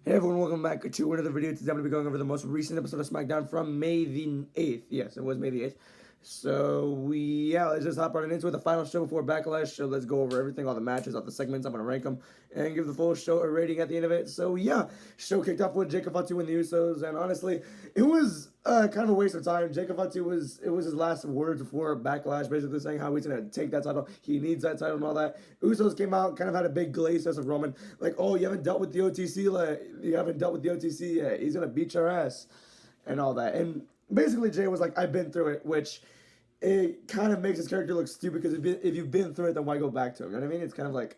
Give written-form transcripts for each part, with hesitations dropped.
Hey everyone, welcome back to another video. Today I'm going to be going over the most recent episode of Smackdown from May the 8th. Yes, it was May the 8th. So, let's just hop right into it. The final show before Backlash. So, let's go over everything, all the matches, all the segments. I'm going to rank them and give the full show a rating at the end of it. So, show kicked off with Jacob Fatu and the Usos. And honestly, it was kind of a waste of time. Jacob Fatu was his last words before Backlash, basically saying how he's going to take that title. He needs that title and all that. Usos came out, kind of had a big glaze test of Roman. Like, oh, you haven't dealt with the OTC yet. He's going to beat your ass and all that. And basically, Jay was like, I've been through it, which it kind of makes his character look stupid because if you've been through it, then why go back to him? You know what I mean? It's kind of like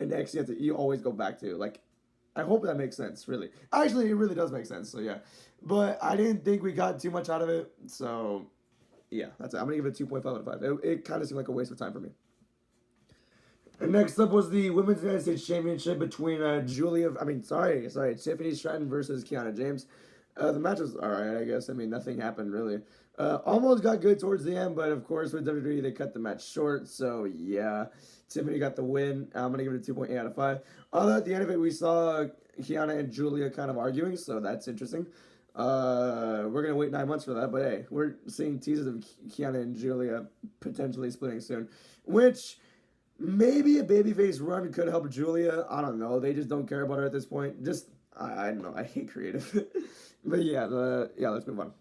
an ex you always go back to. Like, I hope that makes sense, really. Actually, it really does make sense, so yeah. But I didn't think we got too much out of it, so yeah, that's it. I'm going to give it a 2.5 out of 5. It kind of seemed like a waste of time for me. And next up was the Women's United States Championship between Tiffany Stratton versus Kiana James. The match was alright, I guess. I mean, nothing happened really. Almost got good towards the end, but of course with WWE they cut the match short. So yeah, Tiffany got the win. I'm gonna give it a 2.8 out of 5. Although at the end of it we saw Kiana and Julia kind of arguing, so that's interesting. We're gonna wait 9 months for that, but hey, we're seeing teasers of Kiana and Julia potentially splitting soon, which maybe a babyface run could help Julia. I don't know. They just don't care about her at this point. I don't know. I hate creative. But let's move on.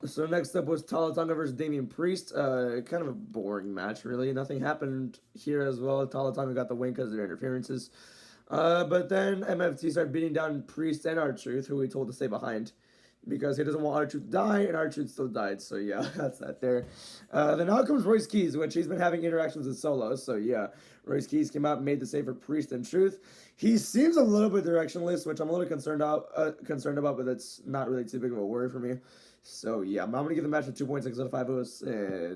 So next up was Tala Tonga versus Damian Priest. Kind of a boring match, really. Nothing happened here as well. Tala Tonga got the win because of their interferences. But then MFT started beating down Priest and R-Truth, who we told to stay behind, because he doesn't want R-Truth to die, and R-Truth still died. So yeah, that's that there. Then out comes Royce Keys, which he's been having interactions with Solos. So yeah, Royce Keys came out and made the save for Priest and Truth. He seems a little bit directionless, which I'm a little concerned about, but that's not really too big of a worry for me. So yeah, I'm gonna give the match a 2.6 out of 5. It was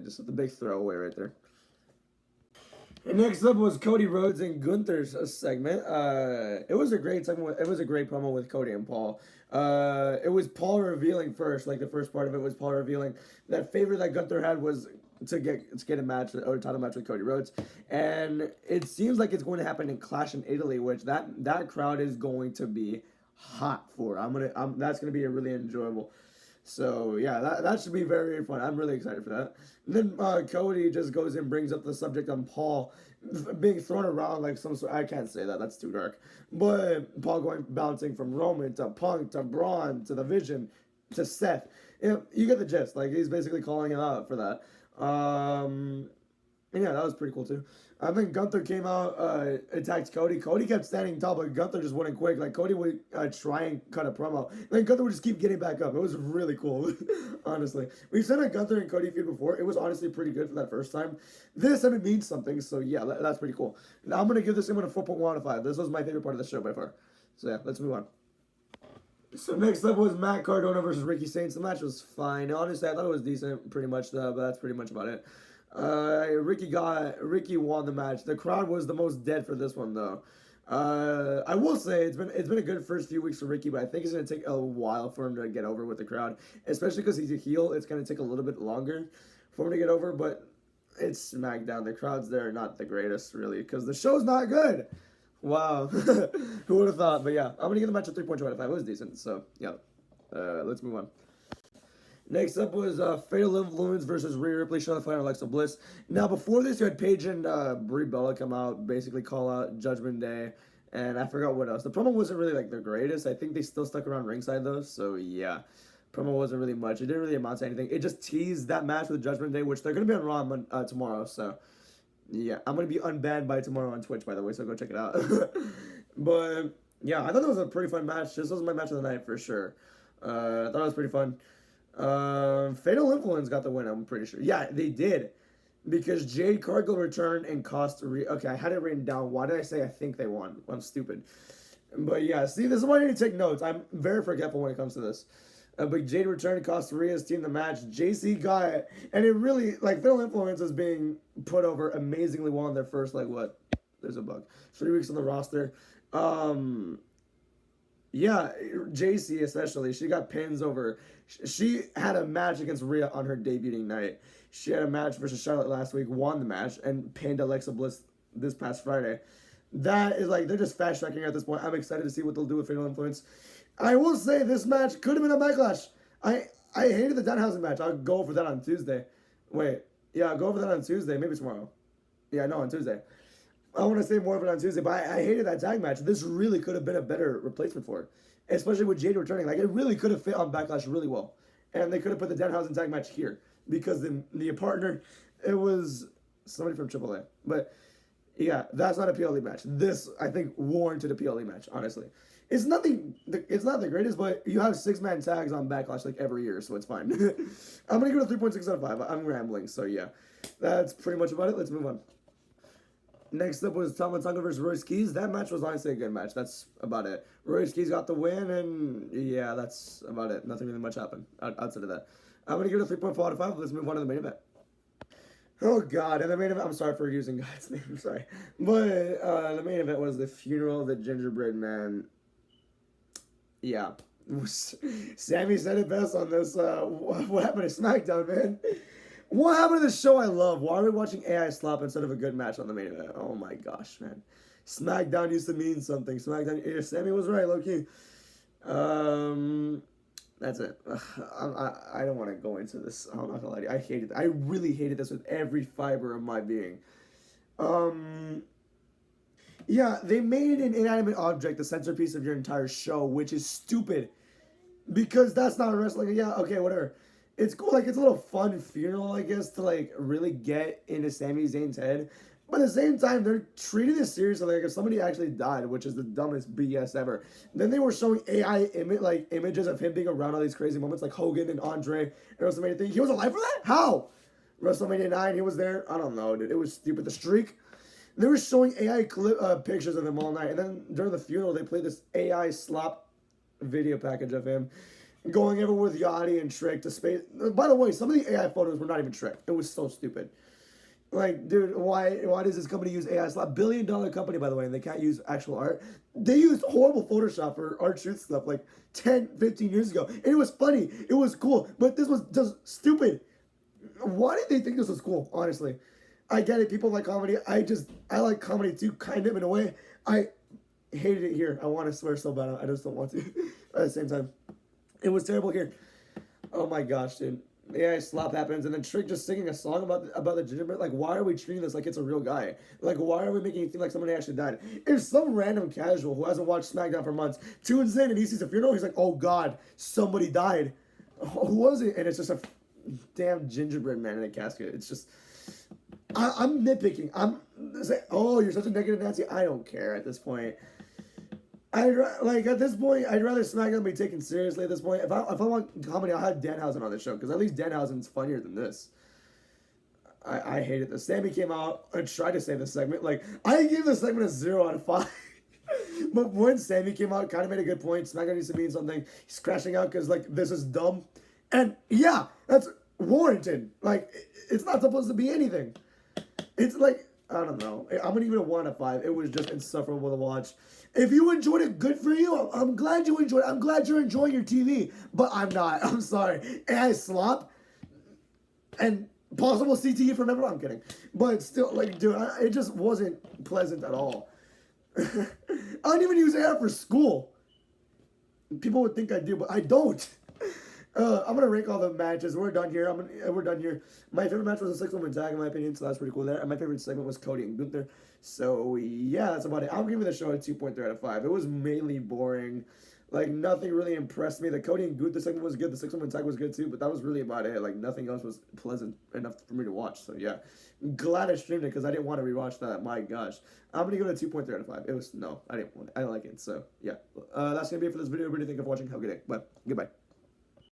just the big throwaway right there. And next up was Cody Rhodes and Gunther's segment. It was a great segment. It was a great promo with Cody and Paul. It was Paul revealing first, like the first part of it was Paul revealing that favor that Gunther had was to get a match or a title match with Cody Rhodes, and it seems like it's going to happen in Clash in Italy, which that crowd is going to be hot for. That's gonna be a really enjoyable. So yeah, that should be very, very fun. I'm really excited for that. And then Cody just goes and brings up the subject on Paul being thrown around like some sort. I can't say that. That's too dark. But Paul bouncing from Roman to Punk to Braun to the Vision to Seth. You get the gist. Like he's basically calling him out for that. And yeah, that was pretty cool too. I think Gunther came out, attacked Cody. Cody kept standing tall, but Gunther just wouldn't quit. Like Cody would try and cut a promo. Then Gunther would just keep getting back up. It was really cool, honestly. We've seen a Gunther and Cody feud before. It was honestly pretty good for that first time. This time it means something, so yeah, that's pretty cool. Now I'm gonna give this one a 4.1 out of 5. This was my favorite part of the show by far. So yeah, let's move on. So next up was Matt Cardona versus Ricky Saints. The match was fine. Honestly, I thought it was decent, pretty much, but that's pretty much about it. Ricky won the match. The crowd was the most dead for this one though. I will say it's been a good first few weeks for Ricky, but I think it's gonna take a while for him to get over with the crowd, especially because he's a heel. It's gonna take a little bit longer for him to get over, but it's SmackDown. The crowds there are not the greatest really because the show's not good. Wow, who would have thought? But yeah, I'm gonna give the match a 3.2 out of 5. It was decent. So yeah, let's move on. Next up was Fatal Influence versus Rhea Ripley, Charlotte Flair, and Alexa Bliss. Now, before this, you had Paige and Brie Bella come out, basically call out Judgment Day, and I forgot what else. The promo wasn't really like the greatest. I think they still stuck around ringside though, so yeah. Promo wasn't really much. It didn't really amount to anything. It just teased that match with Judgment Day, which they're going to be on Raw tomorrow, so yeah. I'm going to be unbanned by tomorrow on Twitch, by the way, so go check it out. But yeah, I thought that was a pretty fun match. This was my match of the night for sure. I thought it was pretty fun. Fatal Influence got the win, I'm pretty sure. Yeah, they did. Because Jade Cargill returned and cost... Okay, I had it written down. Why did I say I think they won? I'm stupid. But yeah, see, this is why I need to take notes. I'm very forgetful when it comes to this. But Jade returned and cost Rhea's team the match. JC got it. And it really... Like, Fatal Influence is being put over amazingly well in their first, like, what? There's a bug. 3 weeks on the roster. Yeah, JC especially. She got pins over. She had a match against Rhea on her debuting night. She had a match versus Charlotte last week, won the match, and pinned Alexa Bliss this past Friday. That is like they're just fast tracking at this point. I'm excited to see what they'll do with Fatal Influence. I will say this match could have been a backlash. I hated the Danhausen match. I'll go over that on Tuesday. Wait, yeah, I'll go over that on Tuesday. Maybe tomorrow. Yeah, no, on Tuesday. I want to say more of it on Tuesday, but I hated that tag match. This really could have been a better replacement for it, especially with Jade returning. Like, it really could have fit on Backlash really well. And they could have put the Danhausen tag match here because the partner, it was somebody from AAA. But, yeah, that's not a PLE match. This, I think, warranted a PLE match, honestly. It's not the greatest, but you have 6-man tags on Backlash like every year, so it's fine. I'm going to go to 3.6 out of 5. I'm rambling, so yeah. That's pretty much about it. Let's move on. Next up was Tama Tonga versus Royce Keys. That match was honestly a good match. That's about it. Royce Keys got the win, and yeah, that's about it. Nothing really much happened outside of that. I'm going to give it a 3.4 out of 5. Let's move on to the main event. Oh, God. And the main event, I'm sorry for using God's name. I'm sorry. But the main event was the funeral of the gingerbread man. Yeah. Sammy said it best on this. What happened to Smackdown, man? What happened to the show I love? Why are we watching AI slap instead of a good match on the main event? Oh my gosh, man. Smackdown used to mean something. Smackdown, yeah, Sammy was right, low-key. That's it. I don't want to go into this. I'm not gonna lie to you. I hated it. I really hated this with every fiber of my being. Yeah, they made an inanimate object the centerpiece of your entire show, which is stupid. Because that's not wrestling. Yeah, okay, whatever. It's cool, like, it's a little fun funeral, I guess, to, like, really get into Sami Zayn's head. But at the same time, they're treating this seriously, like, if somebody actually died, which is the dumbest BS ever. Then they were showing AI images of him being around all these crazy moments, like Hogan and Andre and WrestleMania thing. He was alive for that? How? WrestleMania 9, he was there? I don't know, dude. It was stupid. The streak. They were showing AI pictures of him all night. And then during the funeral, they played this AI slap video package of him going everywhere with Yachty and Trick to space. By the way, some of the AI photos were not even Trick. It was so stupid. Like, dude, why does this company use AI slap? $1 billion company, by the way, and they can't use actual art. They used horrible Photoshop for art shoot stuff like 10, 15 years ago. And it was funny. It was cool. But this was just stupid. Why did they think this was cool, honestly? I get it. People like comedy. I like comedy too, kind of, in a way. I hated it here. I want to swear so bad. I just don't want to at the same time. It was terrible here. Oh my gosh, dude. Yeah, slap happens, and then Trick just singing a song about the gingerbread. Like, why are we treating this like it's a real guy? Like, why are we making it seem like somebody actually died? If some random casual who hasn't watched SmackDown for months tunes in and he sees a funeral, he's like, oh God, somebody died. Who was it? And it's just a damn gingerbread man in a casket. It's just... I'm nitpicking. I'm saying, oh, you're such a negative Nancy. I don't care at this point. At this point, I'd rather SmackDown be taken seriously at this point. If I want comedy, I'll have Danhausen on the show, because at least Danhausen's funnier than this. I hated this. Sammy came out and tried to save this segment. Like, I gave this segment a 0 out of 5. But when Sammy came out, kind of made a good point. SmackDown needs to mean something. He's crashing out because, like, this is dumb. And, yeah, that's warranted. Like, it's not supposed to be anything. It's like, I don't know. I'm going to give it a 1 out of 5. It was just insufferable to watch. If you enjoyed it, good for you. I'm glad you enjoyed it. I'm glad you're enjoying your TV. But I'm not. I'm sorry. AI slop and possible CTE from everyone. I'm kidding. But still, like, dude, it just wasn't pleasant at all. I don't even use AI for school. People would think I do, but I don't. I'm gonna rank all the matches. We're done here. We're done here. My favorite match was a 6-woman tag, in my opinion, so that's pretty cool there. And my favorite segment was Cody and Gunther. So yeah, that's about it. I'm giving the show a 2.3 out of 5. It was mainly boring. Like, nothing really impressed me. The Cody and Gunther segment was good. The 6-woman tag was good too, but that was really about it. Like, nothing else was pleasant enough for me to watch. So yeah, glad I streamed it because I didn't want to rewatch that. My gosh, I'm gonna give it a 2.3 out of 5. It was I didn't want it. I like it. So yeah, that's gonna be it for this video. Everybody, thank you for watching. Have a good day. Bye. Goodbye.